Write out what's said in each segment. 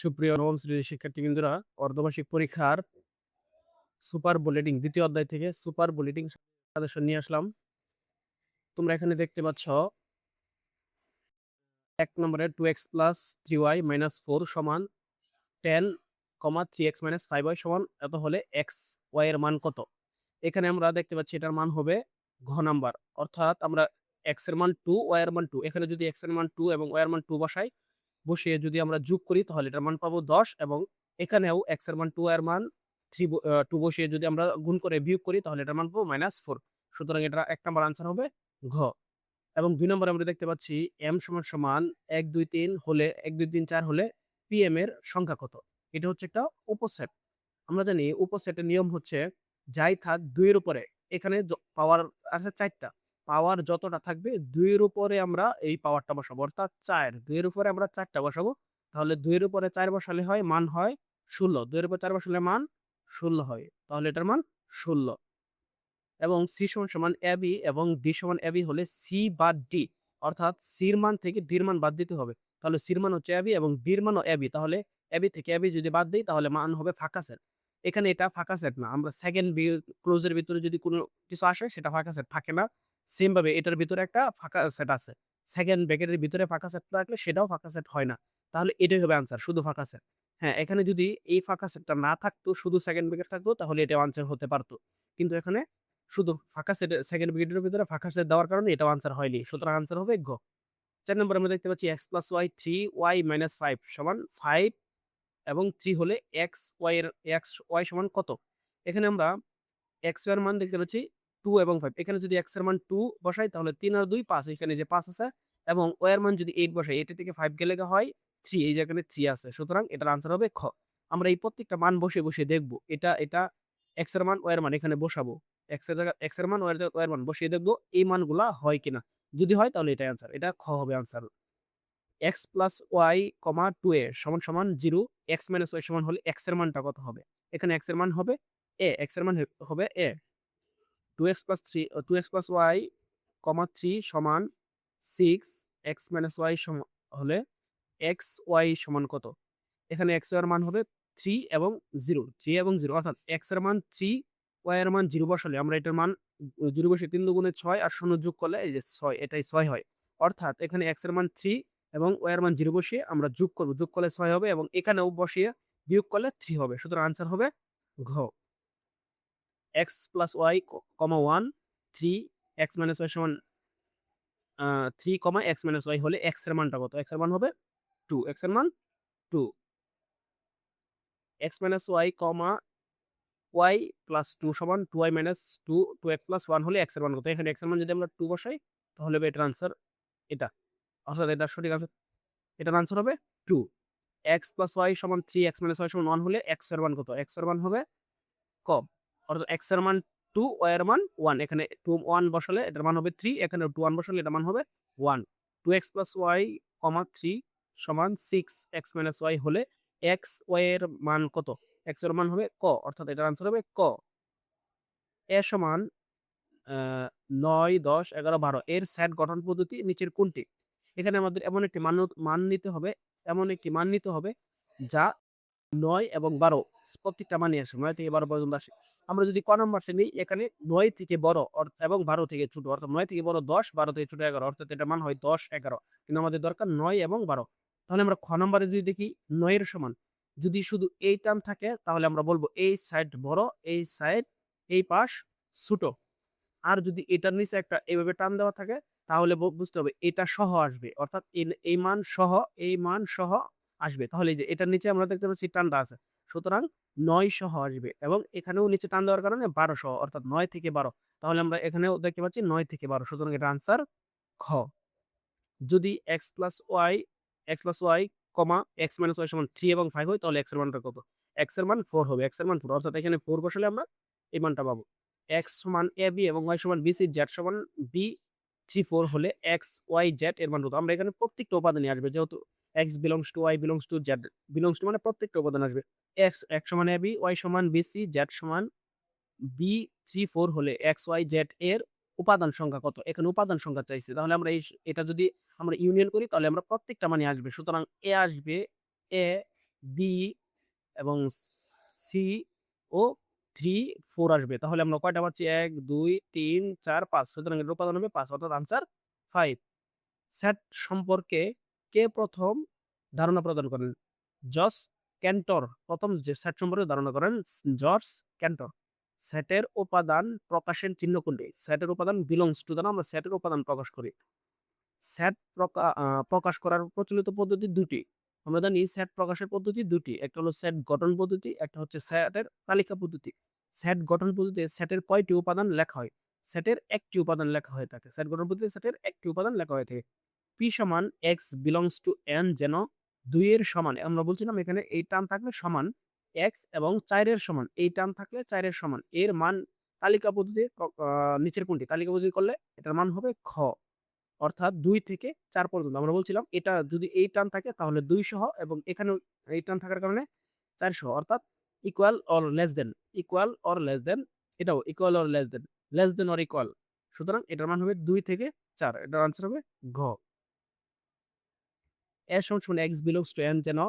সুপ্রিয় নবম শ্রেণীর শিক্ষার্থীবৃন্দরা, অর্ধবার্ষিক পরীক্ষার সুপার বুলেটিন দ্বিতীয় অধ্যায় থেকে সুপার বুলেটিন সাজেশন নিয়ে আসলাম। তোমরা এখানে দেখতে পাচ্ছ 1 নম্বরে 2x প্লাস 3y মাইনাস 4 সমান 10, 3x মাইনাস 5y সমান এত হলে x y এর মান কত? এখানে আমরা দেখতে পাচ্ছি এটার মান হবে ঘ নাম্বার, অর্থাৎ আমরা x এর মান 2, y এর মান 2। এখানে যদি x এর মান 2 এবং y এর মান 2 বসিয়ে যদি আমরা যোগ করি তাহলে এটার মান পাবো 10, এবং এখানেও x এর মান 2, y এর মান 2 বসিয়ে যদি আমরা গুণ করে বিয়োগ করি তাহলে এটার মান পাবো -4। সুতরাং এটা 1 নম্বর আনসার হবে ঘ। এবং 2 নম্বরে আমরা দেখতে পাচ্ছি m সমান সমান 1 2 3 হলে 1 2 3 4 হলে pm এর সংখ্যা কত? এটা হচ্ছে একটা উপসেট। আমরা জানি উপসেটের নিয়ম হচ্ছে যাই থাক 2 এর উপরে, এখানে পাওয়ার আছে 4টা, পাওয়ার যতটা থাকবে 2 এর উপরে আমরা এই পাওয়ারটা বসাবো, অর্থাৎ 4, 2 এর উপরে আমরা 4টা বসাবো। তাহলে 2 এর উপরে 4 বসালে হয় মান হয় 16, 2 এর উপরে 4 বসালে মান 16 হয়, তাহলে এটার মান 16। এবং সি সমান সমান এবি এবং ডি সমান এবি হলে সি বা ডি, অর্থাৎ সির মান থেকে ডির মান বাদ দিতে হবে। তাহলে সির মান হচ্ছে এবি এবং ডির মানও এবি, তাহলে এবি থেকে এবি যদি বাদ দিই তাহলে মান হবে ফাঁকা সেট। এখানে এটা ফাঁকা সেট না, আমরা সেকেন্ড ক্লোজের ভিতরে যদি কোনো কিছু আসে সেটা ফাঁকা সেট থাকে না। সেম ভাবে এটার ভিতরে একটা ফাঁকা সেট আছে, সেকেন্ড ব্র্যাকেটের ভিতরে ফাঁকা সেট থাকলে সেটাও ফাঁকা সেট হয় না। তাহলে এটাই হবে আনসার, শুধু ফাঁকা সেট। হ্যাঁ, এখানে যদি এই ফাঁকা সেটটা না থাকতো, শুধু সেকেন্ড ব্র্যাকেট থাকতো, তাহলে এটা আনসার হতে পারতো। কিন্তু এখানে শুধু ফাঁকা সেট, সেকেন্ড ব্র্যাকেটের ভিতরে ফাঁকা সেট দেওয়ার কারণে এটাও আনসার হয়নি, সুতরাং আনসার হবে ঘ। 4 নম্বরে আমরা দেখতে পাচ্ছি x + y 3y - 5 সমান 5 এবং 3 হলে x y সমান কত? এখানে আমরা x এর মান দেখতে পাচ্ছি 2 এবং 5। এখানে যদি x এর মান 2 বসাই তাহলে 3 আর 2 5, এখানে যে 5 আছে, এবং y এর মান যদি 8 বসাই, 8 থেকে 5 গেলে হয় 3, এই যে এখানে 3 আছে, সুতরাং এটার আনসার হবে খ। আমরা এই প্রত্যেকটা মান বসে দেখব, এটা x এর মান y এর মান এখানে বসাবো, x এর জায়গায় x এর মান, y এর জায়গায় y এর মান বসিয়ে দেখব এই মানগুলা হয় কিনা। যদি হয় তাহলে এটাই আনসার, এটা খ হবে আনসার। x + y, 2a সমান সমান 0, x - y সমান হলে x এর মানটা কত হবে? এখানে x এর মান হবে a, x এর মান হবে a। 2x + 3 2x + y, 3 সমান 6, x - y হলে x y সমান কত? এখানে x এর মান হবে 3 এবং 0, 3 এবং 0, অর্থাৎ x এর মান 3, y এর মান 0 বসালে আমরা এটার মান 0 বসিয়ে 3 দুগুণে 6 আর 0 যোগ করলে এই যে 6, এটাই 6 হয়। অর্থাৎ এখানে x এর মান 3 এবং y এর মান 0 বসিয়ে আমরা যোগ করব, যোগ করলে 6 হবে, এবং এখানেও বসিয়ে বিয়োগ করলে 3 হবে, সুতরাং আনসার হবে ঘ। x + y, 1, 3, x - y সমান 3, x - y হলে x এর মানটা কত? x এর মান হবে 2, x এর মান 2। x - y, y + 2 সমান 2y - 2, 2x + 1 হলে x এর মান কত? এখানে x এর মান যদি আমরা 2 বসাই তাহলে হবে এটার আনসার এটা। অর্থাৎ এটার সঠিক আনসার, এটার আনসার হবে 2। x + y সমান 3, x - y সমান 1 হলে x এর মান কত? x এর মান হবে ক। অর্থাৎ x এর মান 2, y এর মান 1। এখানে 2 1 বসালে এটার মান হবে 3, এখানে 2 1 বসালে এটার মান হবে 1। 2x + y, 3 সমান 6, x - y হলে x y এর মান কত? x এর মান হবে ক, অর্থাৎ এটার আনসার হবে ক। a সমান আ 9, 10, 11, 12 এর সেট গঠন পদ্ধতি নিচের কোনটি? এখানে আমাদের এমন একটি মান নিতে হবে, যা 9 এবং 12 প্রত্যেকটা মানই আসে, 9 থেকে 12 পর্যন্ত আসে। আমরা যদি ক নাম্বারটা নিই, এখানে 9 থেকে বড় এবং 12 থেকে ছোট, অর্থাৎ 9 থেকে বড় 10, 12 থেকে ছোট 11, অর্থাৎ এটার মান হয় 10, 11। কিন্তু আমাদের দরকার 9 এবং 12। তাহলে আমরা খ নাম্বারে যদি দেখি 9 এর সমান, যদি শুধু এই টার্ম থাকে তাহলে আমরা বলব এই সাইড বড়, এই সাইড, এই পাশ ছোট। আর যদি এটার নিচে একটা এভাবে টার্ম দেওয়া থাকে তাহলে বুঝতে হবে এটা সহ আসবে, অর্থাৎ এই মান সহ আসবে। তাহলে এই যে এটার নিচে আমরা দেখতে পাচ্ছি টানটা আছে, সুতরাং 9 সহ আসবে, এবং এখানেও নিচে টান দেওয়ার কারণে 12 সহ, অর্থাৎ 9 থেকে 12। তাহলে আমরা এখানেও দেখতে পাচ্ছি 9 থেকে 12, সুতরাং এটা আনসার খ। যদি x + y, x - y সমান 3 এবং 5 হয় তাহলে x এর মানটা কত? x এর মান 4 হবে, x এর মান 4, অর্থাৎ এখানে 4 বসালে আমরা এই মানটা পাবো। x সমান ab এবং y সমান bc, z সমান b, 3 4 হলে x y z এর মান কত? আমরা এখানে প্রত্যেকটা উপাদানই আসবে, যেহেতু x belongs to y belongs to z belongs to মানে প্রত্যেকটা উপাদান আসবে। x সমান ab, y সমান bc, z সমান b, 3 4 হলে x y z এর উপাদান সংখ্যা কত? এখানে উপাদান সংখ্যা চাইছে। তাহলে আমরা এটা যদি আমরা ইউনিয়ন করি তাহলে আমরা প্রত্যেকটা মানই আসবে। সুতরাং a আসবে, a বি এবং সি ও 3 4 আসবে। তাহলে আমরা কয়টা পাচ্ছি? 1 2 3 4 5। সুতরাং এর উপাদান হবে 5, অর্থাৎ আনসার 5। সেট সম্পর্কে কে প্রথম ধারণা প্রদান করেন? জস ক্যান্টর প্রথম যে সেট সম্পর্কে ধারণা করেন জর্জ ক্যান্টর। সেটের উপাদান প্রকাশের চিহ্ন কোনটি? সেটের উপাদান বিলংস টু দ্বারা আমরা সেটের উপাদান প্রকাশ করি। সেট প্রকাশ করার প্রচলিত পদ্ধতি দুটি। আমরা জানি সেট প্রকাশের পদ্ধতি দুটি। একটা হলো সেট গঠন পদ্ধতি, একটা হচ্ছে সেটের তালিকা পদ্ধতি। সেট গঠন পদ্ধতিতে সেটের কয়টি উপাদান লেখা হয়? সেটের একটি উপাদান লেখা হয়ে থাকে। সেট গঠন পদ্ধতিতে সেটের একটি উপাদান লেখা হয়ে থাকে। P সমান x belongs to n যেন 2 এর সমান। আমরা বলছিলাম এখানে এই টার্ম থাকলে সমান x এবং 4 এর সমান। এই টার্ম থাকলে 4 এর সমান। এর মান তালিকা পদ্ধতিতে নিচের কোনটি? তালিকা পদ্ধতি করলে এটার মান হবে খ। অর্থাৎ 2 থেকে 4 পর্যন্ত। আমরা বলছিলাম এটা যদি এই টার্ম থাকে তাহলে 2 সহ এবং এখানেও এই টার্ম থাকার কারণে 4 সহ, অর্থাৎ equal or less than, equal or less than, এটাও equal or less than or equal. সুতরাং এটার মান হবে 2 থেকে 4। এটার আনসার হবে ঘ। s সমান x belongs to n যেন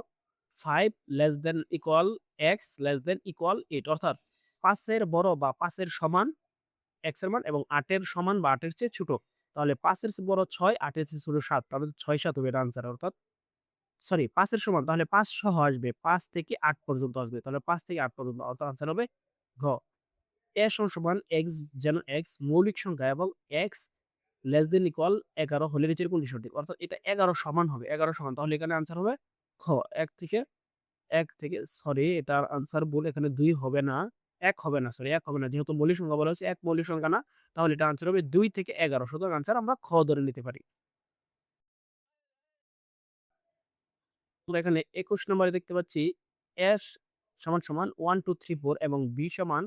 5 less than equal x less than equal 8, অর্থাৎ 5 এর বড় বা 5 এর সমান x এর মান এবং 8 এর সমান বা 8 এর চেয়ে ছোট। তাহলে 5 এর চেয়ে বড় 6, 8 এর চেয়ে ছোট 7। তাহলে 6 7 হবে এটা আনসার, অর্থাৎ সরি 5 এর সমান, তাহলে 5 সহ আসবে, 5 থেকে 8 পর্যন্ত আসবে। তাহলে 5 থেকে 8 পর্যন্ত, অর্থাৎ আনসার হবে ঘ। a সমান x যেন x মৌলিক সংখ্যা এবং x লেস দেন ইকুয়াল 11 হলে নিচের কোনটি সঠিক? অর্থাৎ এটা 11 সমান হবে, 11 সমান। তাহলে এখানে আনসার হবে খ। 1 থেকে সরি এটার আনসার ভুল, এখানে 2 হবে না, 1 হবে না, সরি 1 হবে না। যেহেতু মৌলিক সংখ্যা বলা হয়েছে, 1 মৌলিক সংখ্যা না, তাহলে এটা আনসার হবে 2 থেকে 11। সুতরাং আনসার আমরা খ ধরে নিতে পারি। আমরা এখানে 21 নম্বরে দেখতে পাচ্ছি s সমান 1 2 3 4 এবং b সমান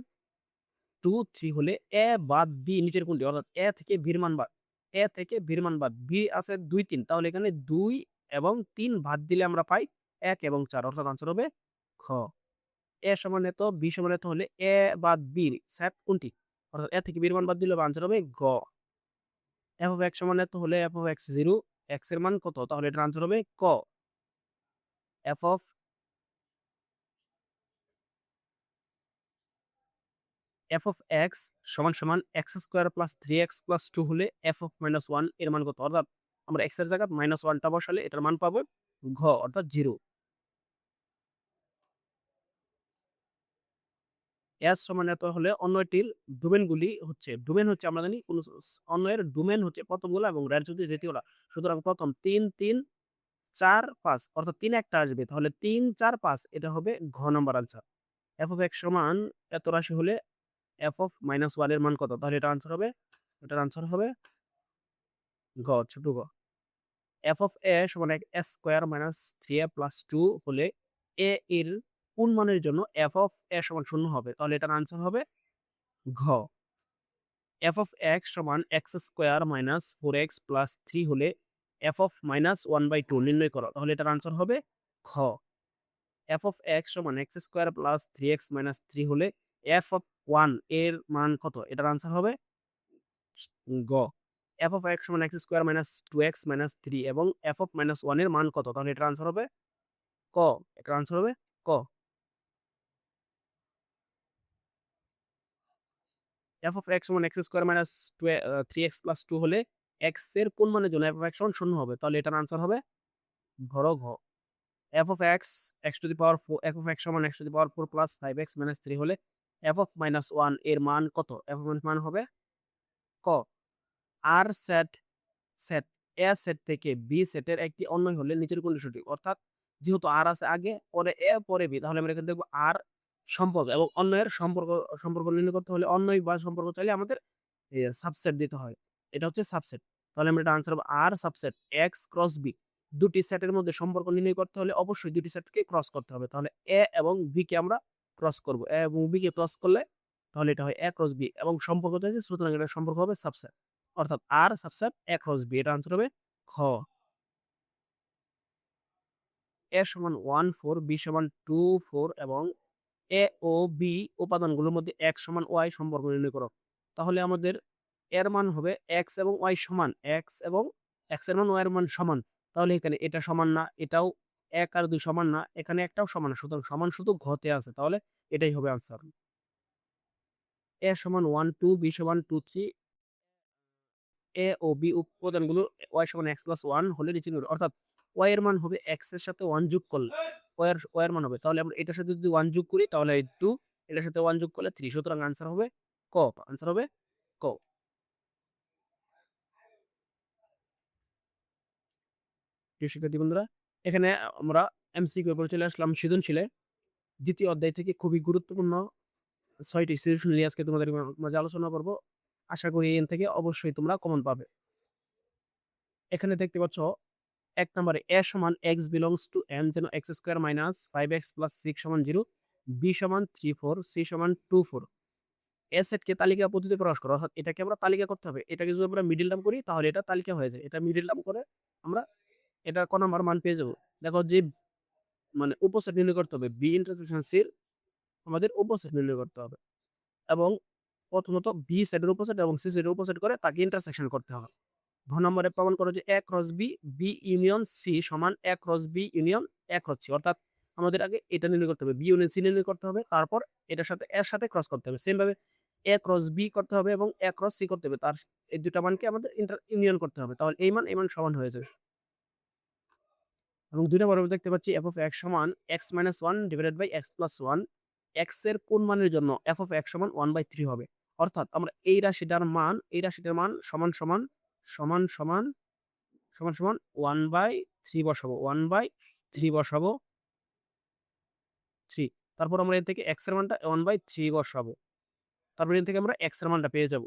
2 3 হলে a বাদ b নিচের কোনটি? অর্থাৎ a থেকে b এর মান বাদ, a থেকে b এর মান বাদ, b আছে 2 3, তাহলে এখানে 2 এবং 3 বাদ দিলে আমরা পাই 1 এবং 4, অর্থাৎ আনসার হবে খ। a সমান এত, b সমান এত হলে a বাদ b সেট কোনটি? অর্থাৎ a থেকে b এর মান বাদ দিলে আনসার হবে গ। f of x সমান এত হলে f of x 0, x এর মান কত? তাহলে এটার আনসার হবে ক। f of x সমান x square plus 3x plus 2 হলে f of মাইনাস 1 এর মান কত? অর্থাৎ আমরা x এর জায়গায় মাইনাস 1টা বসালে এটার মান পাবো ঘ, অর্থাৎ 0। s সমান এত হলে অন্যটির ডোমেনগুলি হচ্ছে, ডোমেন হচ্ছে আমরা জানি কোন অন্যের ডোমেন হচ্ছে প্রথমগুলো এবং রেঞ্জ হচ্ছে দ্বিতীয়টা। সুতরাং প্রথম 3 3 4 5, অর্থাৎ 3 একটা আসবে, তাহলে 3 4 5 এটা হবে ঘ নম্বর আনসার। f of x সমান এত রাশি হলে f of মাইনাস 1 এর মান কত? তাহলে এটার আনসার হবে গ, ছোট গ। f of a সমান s square minus 3a plus 2 হলে a এর কোন মানের জন্য f of a সমান 0 হবে? তাহলে এটার আনসার হবে ঘ। f of x সমান x square minus 4x plus 3 হলে f of মাইনাস 1/2 নির্ণয় করো। তাহলে এটার আনসার হবে খ। f of x সমান x square plus 3x minus 3 হলে f of 1 এর মান কত? এটার আনসার হবে গ। f of x সমান x square minus 2x minus 3 এবং f of মাইনাস 1 এর মান কত? তাহলে এটার আনসার হবে ক। এটার আনসার হবে ক। f of x সমান x square minus 3x plus 2 হলে x এর কোন মানের জন্য f of x সমান 0 হবে? তাহলে এটার আনসার হবে ঘ। f of x x to the power 4, f of x সমান x to the power 4 plus 5x minus 3 হলে f of মাইনাস 1 এর মান কত? f of মান হবে ক। আর সেট এ সেট থেকে বি সেটের একটি অন্যয় হলে নিচের কোনটি সঠিক? অর্থাৎ যেহেতু আর আছে আগে, পরে এ পরে বি, তাহলে আমরা এখানে দেখবো আর সম্পর্ক এবং অন্যয়ের সম্পর্ক নির্ণয় করতে হলে অন্যয় বা সম্পর্ক চাইলে আমাদের সাবসেট দিতে হয়। এটা হচ্ছে সাবসেট। তাহলে আমরা এটা আনসার হবে আর সাবসেট এক্স ক্রস বি। দুটি সেটের মধ্যে সম্পর্ক নির্ণয় করতে হলে অবশ্যই দুটি সেটকে ক্রস করতে হবে। তাহলে এ এবং বি কে আমরা ক্রস করব, এ এবং বি কে ক্রস করলে তাহলে এটা হয় এ ক্রস বি এবং সম্পর্ক চাইছে, সুতরাং এটা সম্পর্ক হবে সাবসেট, অর্থাৎ আর সাবসেট এ ক্রস বি। এটা আনসার হবে খ। এ সমান 1 4, বি সমান 2 4 এবং এ ও বি উপাদানগুলোর মধ্যে x সমান y সম্পর্ক নির্ণয় করো। তাহলে আমাদের এর মান হবে x এবং y সমান, x এবং x এর মান y এর মান সমান। তাহলে এখানে এটা সমান না, এটাও 1 আর 2 সমান না, এখানে একটাও সমান না, সুতরাং সমান শুধু ঘতে আছে, তাহলে এটাই হবে আনসার। a সমান 1 2, b সমান 2 3, a ও b উপাদানগুলো y সমান x প্লাস 1 হলে নিচে অর্থাৎ y এর মান হবে x এর সাথে 1 যোগ করলে y এর মান হবে, তাহলে আমরা এটার সাথে যদি 1 যোগ করি তাহলে 2, এটার সাথে 1 যোগ করলে 3, সুতরাং আনসার হবে ক। আনসার হবে ক। প্রিয় শিক্ষার্থী বন্ধুরা, এখানে আমরা এমসিকিউ উপরে চলে আসলাম সৃজনশীলে। দ্বিতীয় অধ্যায় থেকে খুবই গুরুত্বপূর্ণ 6টি সৃজনশীল নিয়ে আজকে তোমাদের মাঝে আলোচনা করব। আশা করি এখান থেকে অবশ্যই তোমরা কমন পাবে। এখানে দেখতে পাচ্ছ 1 নম্বরে a সমান x belongs to n যেন x square minus 5x plus 6 সমান 0, b সমান 3 4, c সমান 2 4। এ সেটকে তালিকা পদ্ধতিতে প্রকাশ করো, অর্থাৎ এটাকে আমরা তালিকা করতে হবে। এটাকে যদি আমরা মিডল টার্ম করি তাহলে এটা তালিকা হয়ে যায়। এটা মিডল টার্ম করে আমরা এটা ক নাম্বার মান পেয়ে যাবো। দেখো যে মানে উপসেট নির্ণয় করতে হবে, বি ইন্টারসেকশন সি আমাদের উপসেট নির্ণয় করতে হবে, এবং প্রথমত বি সেটের উপসেট এবং সি সেটের উপসেট করে তাকে ইন্টারসেকশন করতে হবে। ঘ নম্বরে প্রমাণ করো যে A cross B, B union C সমান A cross B union A cross C, অর্থাৎ আমাদের আগে এটা নির্ণয় করতে হবে, বি ইউনিয়ন সি নির্ণয় করতে হবে, তারপর এটার সাথে এর সাথে ক্রস করতে হবে। সেম ভাবে এ ক্রস বি করতে হবে এবং এ ক্রস সি করতে হবে, তার এই দুটা মানকে আমাদের ইউনিয়ন করতে হবে, তাহলে এই মান সমান হয়ে যাবে। এবং 2 নম্বরে দেখতে পাচ্ছি f of x সমান x minus 1 divided by x plus 1, x এর কোন মানের জন্য f of x সমান 1/3 হবে, অর্থাৎ আমরা এই রাশিটার মান সমান 1/3 বসাবো, 1/3 বসাবো 3, তারপর আমরা এর থেকে x এর মানটা 1/3 বসাবো, তারপর এর থেকে আমরা x এর মানটা পেয়ে যাব।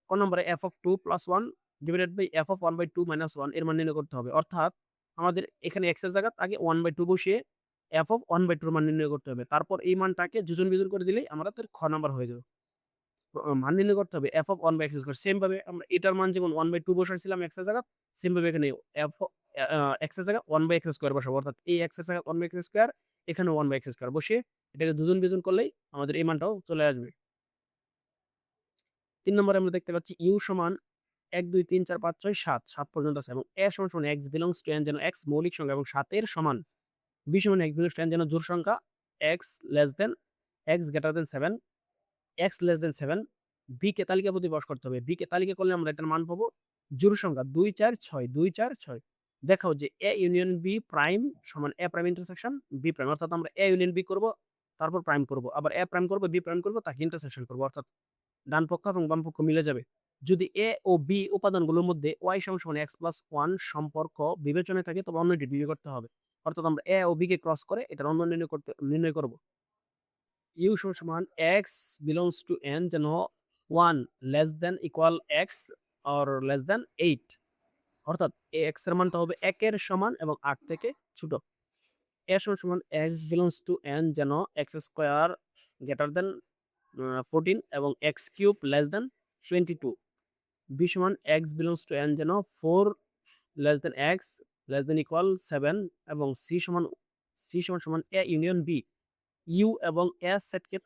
ক নম্বরে f of 2 plus 1 divided by f of 1/2 minus 1 এর মান নির্ণয় করতে হবে, অর্থাৎ আমাদের এখানে x এর জায়গায় আগে 1/2 বসিয়ে f of 1/2 এর মান নির্ণয় করতে হবে, তারপর এই মানটাকে যোজন বিয়োজন করে দিলেই আমাদের খ নাম্বার হয়ে যাবে। মান নির্ণয় করতে হবে f of 1/x²। সেম ভাবে আমরা এটার মান যেমন 1/2 বসাইছিলাম x এর জায়গায়, সেম ভাবে এখানে f x এর জায়গায় 1/x² বসাবো, অর্থাৎ এই x এর জায়গায় 1/x², এখানে 1/x² বসিয়ে এটাকে যোজন বিয়োজন করলেই আমাদের এই মানটাও চলে আসবে। 3 নম্বরে আমরা দেখতে পাচ্ছি u সমান 1 2 3 4 5 6 7, 7 পর্যন্ত আছে, এবং a সমান x belongs to n যেন x মৌলিক সংখ্যা এবং 7 এর সমান, b সমান x belongs to n যেন জোড় সংখ্যা, x less than x greater than 7, x less than 7, b কে তালিকা প্রতি প্রকাশ করতে হবে। b কে তালিকা করলে আমরা এটার মান পাবো জোড় সংখ্যা 2 4 6, 2 4 6। দেখাও যে a ইউনিয়ন b প্রাইম সমান a prime intersection b prime, অর্থাৎ আমরা a ইউনিয়ন b করব, তারপর প্রাইম করব, আবার a প্রাইম করব, b প্রাইম করব, তাকে ইন্টারসেকশন করব, অর্থাৎ ডান পক্ষ এবং বাম পক্ষ মিলে যাবে। যদি এ ও বি উপাদানগুলোর মধ্যে y সমান x প্লাস 1 সম্পর্ক বিবেচনায় থাকে তবে অন্যটি বিবেচনা করতে হবে, অর্থাৎ আমরা এ ও বি কে ক্রস করে এটার অন্য নির্ণয় করব। ইউ সমান x belongs to n যেন 1 less than equal x or less than 8, অর্থাৎ x এর মানটা হবে 1 এর সমান এবং 8 থেকে ছোট। এ সমান x belongs to n যেন x স্কয়ার গ্রেটার দেন 14 এবং x cube less than 22। b সমান x belongs to n যেন 4 less than x less than equal 7 এবং c সমান a ইউনিয়ন b। u এবং s সেটকে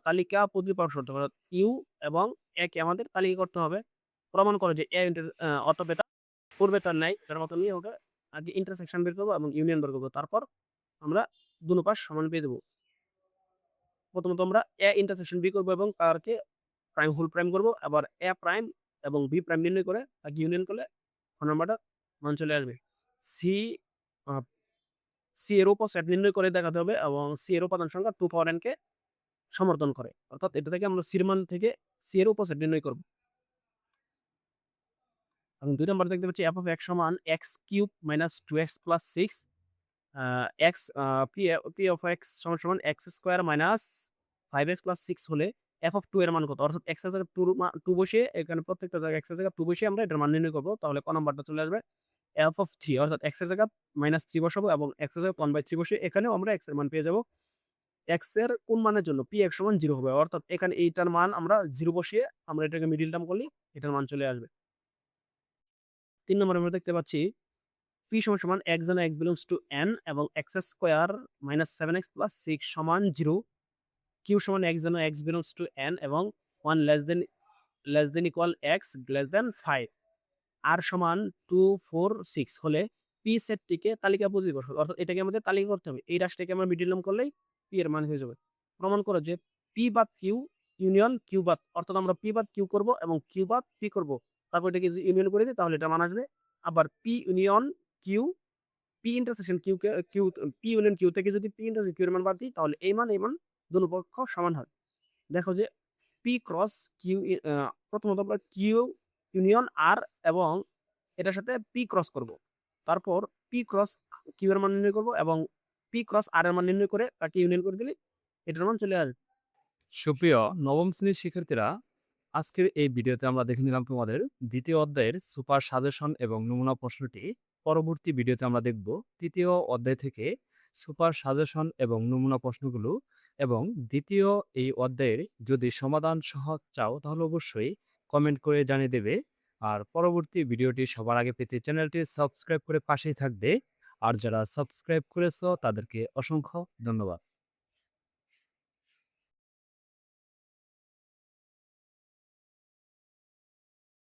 তালিকা পদ্ধতি প্রকাশ করতে হবে, u এবং a কে আমাদের তালিকা করতে হবে। প্রমাণ করে যে a অতএব এটা পূর্বেরটার ন্যায় এর মতো নিয়ে ওকে আগে ইন্টারসেকশন বের করবো এবং ইউনিয়ন বের করবো, তারপর আমরা দুনো পাশ সমান পেয়ে দেবো। প্রথমত আমরা a ইন্টারসেকশন b করবো এবং তারকে প্রাইম হোল প্রাইম করবো, আবার a প্রাইম এবং b প্রাইম নির্ণয় করে তাকে ইউনিয়ন করলে খ নাম্বারটা মান চলে আসবে। সি সি এর উপসেট নির্ণয় করে দেখাতে হবে এবং সি এর উপাদান সংখ্যা 2 পাওয়ার n কে সমর্থন করে, অর্থাৎ এটা থেকে আমরা সির মান থেকে সি এর উপসেট নির্ণয় করব। এবং 2 নম্বর দেখতে পাচ্ছি f of x সমান x cube minus 2x plus 6, x p of x সমান x square minus 5x plus 6 হলে f of 2 এর মান কত, অর্থাৎ x এর জায়গায় 2 বসিয়ে এখানে প্রত্যেকটা জায়গায় x এর জায়গায় 2 বসিয়ে আমরা এটার মান নির্ণয় করব, তাহলে ক নাম্বারটা চলে আসবে f of 3, অর্থাৎ x এর জায়গায় -3 বসাবো এবং x এর জায়গায় 1/3 বসিয়ে এখানেও আমরা x এর মান পেয়ে যাব। x এর কোন মানের জন্য px সমান 0 হবে, অর্থাৎ এখানে এইটার মান আমরা 0 বসিয়ে আমরা এটাকে মিডল টার্ম করলে এটার মান চলে আসবে। 3 নম্বরে আমরা দেখতে পাচ্ছি p সমান x যেন x belongs to n এবং x square minus 7x plus 6 সমান 0, q সমান x যেন x belongs to n এবং 1 less than equal x less than 5, r সমান 2 4 6 হলে পি সেটটিকে তালিকা প্রতিনিধিত্ব করবে। অর্থাৎ এটাকে আমাদের তালিকা করতে হবে। এই রাশিটাকে আমরা মিডল নাম করলেই পি এর মান হয়ে যাবে। প্রমাণ করো যে পি বাদ কিউ ইউনিয়ন কিউ বাদ, অর্থাৎ আমরা পি বাদ কিউ করব এবং কিউ বাদ পি করব। তারপর এটাকে যদি ইউনিয়ন করে দিই তাহলে এটা মান আসবে। আবার P union Q, P intersection Q কে কিউ, পি ইউনিয়ন কিউ থেকে যদি পি ইন্টারসেকশন কিউ এর মান বাদ দিই তাহলে এই মান দুটো পক্ষ সমান হয়। দেখো যে পি ক্রস কিউ, প্রথমত আমরা কিউ ইউনিয়ন আর এবং এটার সাথে পি ক্রস করব। তারপর পি ক্রস কিউ এর মান নির্ণয় করব এবং পি ক্রস আর এর মান নির্ণয় করে তাকে ইউনিয়ন করে দিলে এটার মান চলে আসবে। সুপ্রিয় নবম শ্রেণীর শিক্ষার্থীরা, আজকের এই ভিডিওতে আমরা দেখে নিলাম তোমাদের দ্বিতীয় অধ্যায়ের সুপার সাজেশন এবং নমুনা প্রশ্নটি। পরবর্তী ভিডিওতে আমরা দেখব তৃতীয় অধ্যায় থেকে সুপার সাজেশন এবং নমুনা প্রশ্নগুলো। এবং দ্বিতীয় এই অধ্যায়ের যদি সমাধান সহ চাও তাহলে অবশ্যই কমেন্ট করে জানিয়ে দেবে। আর পরবর্তী ভিডিওটি সবার আগে পেতে চ্যানেলটি সাবস্ক্রাইব করে পাশেই থাকবে। আর যারা সাবস্ক্রাইব করেছো তাদেরকে অসংখ্য ধন্যবাদ।